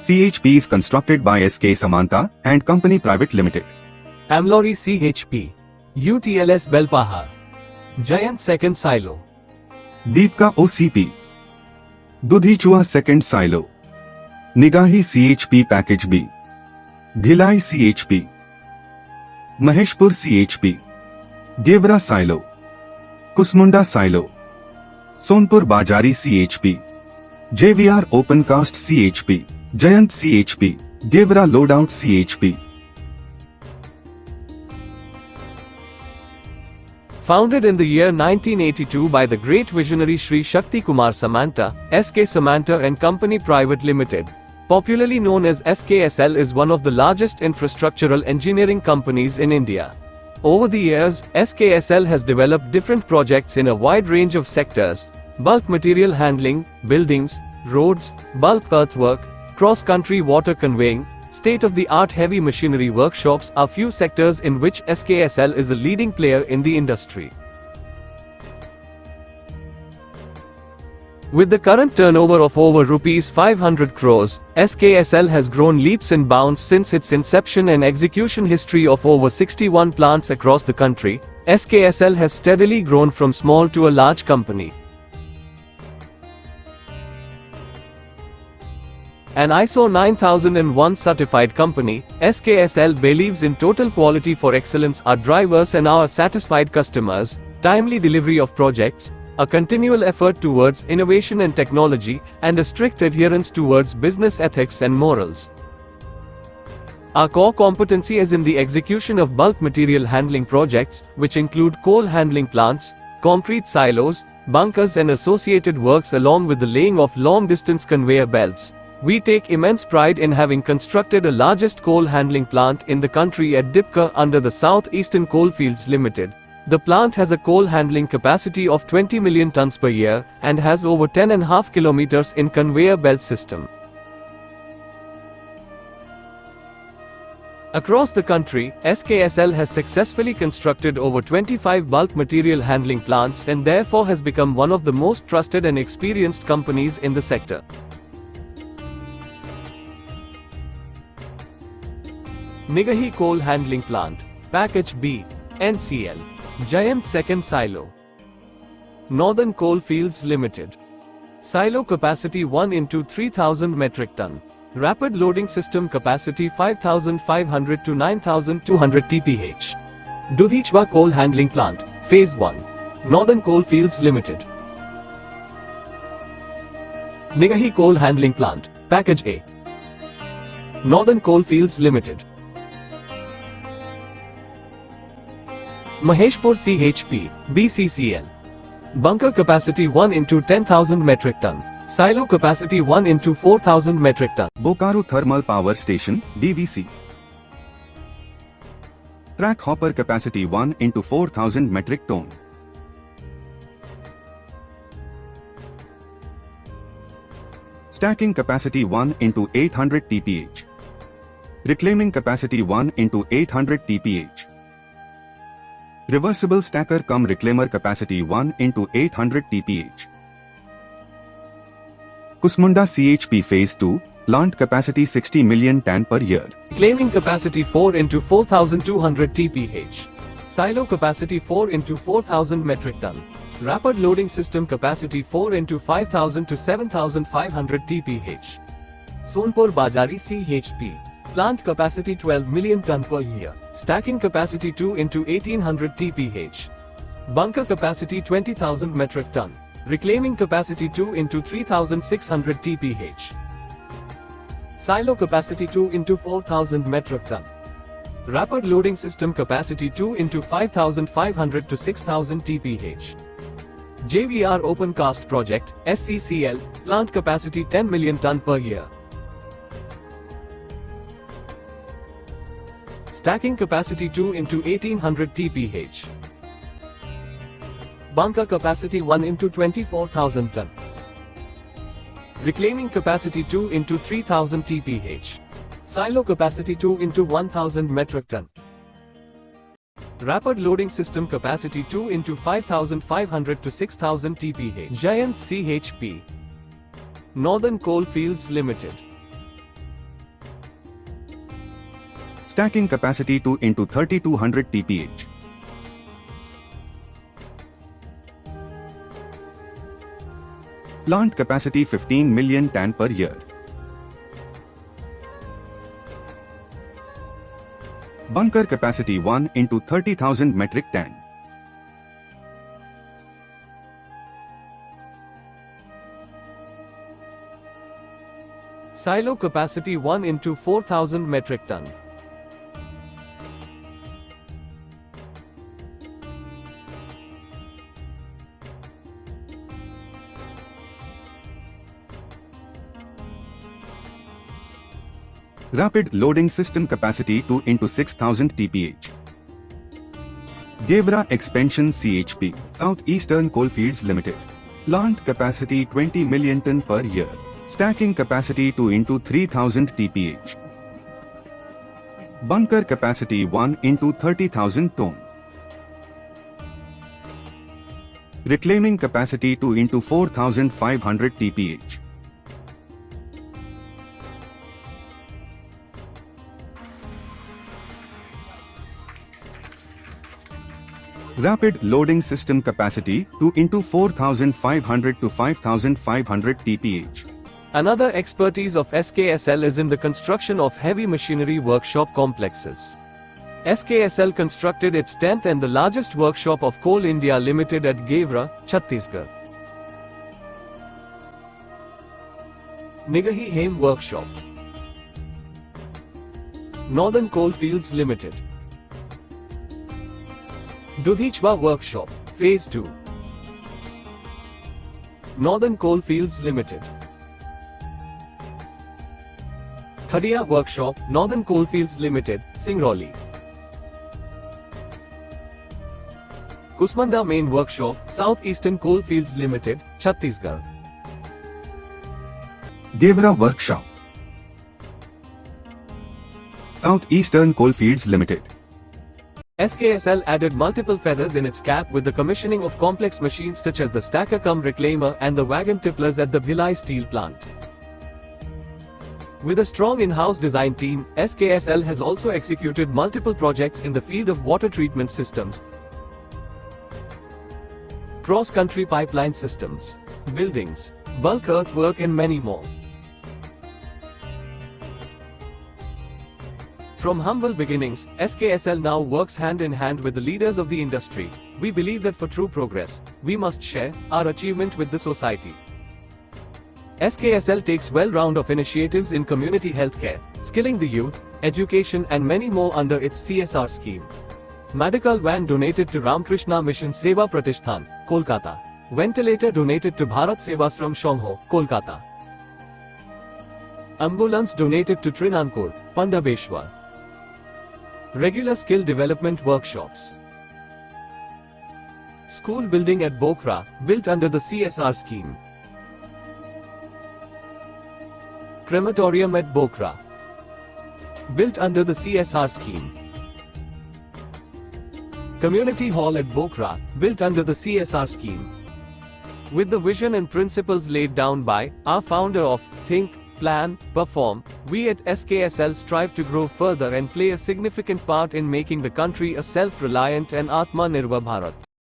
CHP is constructed by SK Samanta and Company Private Limited. Amlori CHP, UTLS Belpahar, Giant Second Silo, Deepka OCP, Dudhichua Second Silo, Nigahi CHP Package B, Bhilai CHP, Maheshpur CHP, Devra Silo, Kusmunda Silo, Sonpur Bajari CHP, JVR Opencast CHP, Giant CHP, Devra Loadout CHP. Founded in the year 1982 by the great visionary Sri Shakti Kumar Samanta, SK Samanta and Company Private Limited, popularly known as SKSL, is one of the largest infrastructural engineering companies in India. Over the years, SKSL has developed different projects in a wide range of sectors: bulk material handling, buildings, roads, bulk earthwork, cross-country water conveying, state-of-the-art heavy machinery workshops are few sectors in which SKSL is a leading player in the industry. With the current turnover of over rupees 500 crores, SKSL has grown leaps and bounds since its inception and execution history of over 61 plants across the country. SKSL has steadily grown from small to a large company. An ISO 9001 certified company, SKSL believes in total quality for excellence. Our drivers and our satisfied customers, timely delivery of projects, a continual effort towards innovation and technology, and a strict adherence towards business ethics and morals. Our core competency is in the execution of bulk material handling projects, which include coal handling plants, concrete silos, bunkers and associated works, along with the laying of long-distance conveyor belts. We take immense pride in having constructed the largest coal handling plant in the country at Dipka under the South Eastern Coalfields Limited. The plant has a coal handling capacity of 20 million tons per year and has over 10.5 kilometers in conveyor belt system. Across the country, SKSL has successfully constructed over 25 bulk material handling plants and therefore has become one of the most trusted and experienced companies in the sector. Nigahi Coal Handling Plant, Package B, NCL, Giant Second Silo, Northern Coalfields Limited. Silo capacity 1 into 3000 metric ton. Rapid loading system capacity 5500 to 9200 TPH. Dudhichwa Coal Handling Plant, Phase 1, Northern Coalfields Limited. Nigahi Coal Handling Plant, Package A, Northern Coalfields Limited. Maheshpur CHP, BCCL. Bunker capacity 1 into 10,000 metric ton. Silo capacity 1 into 4,000 metric ton. Bokaro Thermal Power Station, DVC. Track hopper capacity 1 into 4,000 metric ton. Stacking capacity 1 into 800 TPH. Reclaiming capacity 1 into 800 TPH. Reversible stacker cum reclaimer capacity 1 into 800 TPH. Kusmunda CHP Phase 2, plant capacity 60 million ton per year. Reclaiming capacity 4 into 4,200 TPH. Silo capacity 4 into 4,000 metric ton. Rapid loading system capacity 4 into 5,000 to 7,500 TPH. Sonpur Bajari CHP. Plant capacity 12 million ton per year. Stacking capacity 2 into 1800 TPH. Bunker capacity 20,000 metric ton. Reclaiming capacity 2 into 3,600 TPH. Silo capacity 2 into 4,000 metric ton. Rapid loading system capacity 2 into 5,500 to 6,000 TPH. JVR Opencast Project, SCCL, plant capacity 10 million ton per year. Stacking capacity 2 into 1800 TPH. Bunker capacity 1 into 24,000 ton. Reclaiming capacity 2 into 3000 TPH. Silo capacity 2 into 1000 metric ton. Rapid loading system capacity 2 into 5500 to 6000 TPH. Giant CHP. Northern Coalfields Limited. Stacking capacity 2 into 3200 TPH. Plant capacity 15 million TAN per year. Bunker capacity 1 into 30,000 metric ton. Silo capacity 1 into 4,000 metric ton. Rapid loading system capacity 2 into 6,000 TPH. Gevra Expansion CHP, Southeastern Coalfields Limited. Plant capacity 20 million ton per year. Stacking capacity 2 into 3,000 TPH. Bunker capacity 1 into 30,000 ton. Reclaiming capacity 2 into 4,500 TPH. Rapid loading system capacity 2 into 4,500 to 5,500 TPH. Another expertise of SKSL is in the construction of heavy machinery workshop complexes. SKSL constructed its 10th and the largest workshop of Coal India Limited at Gevra, Chhattisgarh. Nigahi Hame Workshop. Northern Coalfields Limited. Dudhichwa Workshop, Phase 2. Northern Coalfields Limited. Khadia Workshop, Northern Coalfields Limited, Singrauli. Kusmanda Main Workshop, Southeastern Coalfields Limited, Chhattisgarh. Gevra Workshop, Southeastern Coalfields Limited. SKSL added multiple feathers in its cap with the commissioning of complex machines such as the stacker cum reclaimer and the wagon tipplers at the Bhilai steel plant. With a strong in-house design team, SKSL has also executed multiple projects in the field of water treatment systems, cross-country pipeline systems, buildings, bulk earthwork and many more. From humble beginnings, SKSL now works hand in hand with the leaders of the industry. We believe that for true progress, we must share our achievement with the society. SKSL takes well round of initiatives in community healthcare, skilling the youth, education and many more under its CSR scheme. Medical van donated to Ramkrishna Mission Seva Pratishthan, Kolkata. Ventilator donated to Bharat Sevashram Shongho, Kolkata. Ambulance donated to Trinanpur, Pandabeshwar. Regular skill development workshops. School building at Bokra, built under the CSR scheme. Crematorium at Bokra, built under the CSR scheme. Community hall at Bokra, built under the CSR scheme. With the vision and principles laid down by our founder of Think, Plan, Perform, we at SKSL strive to grow further and play a significant part in making the country a self-reliant and Atma Nirbhar Bharat.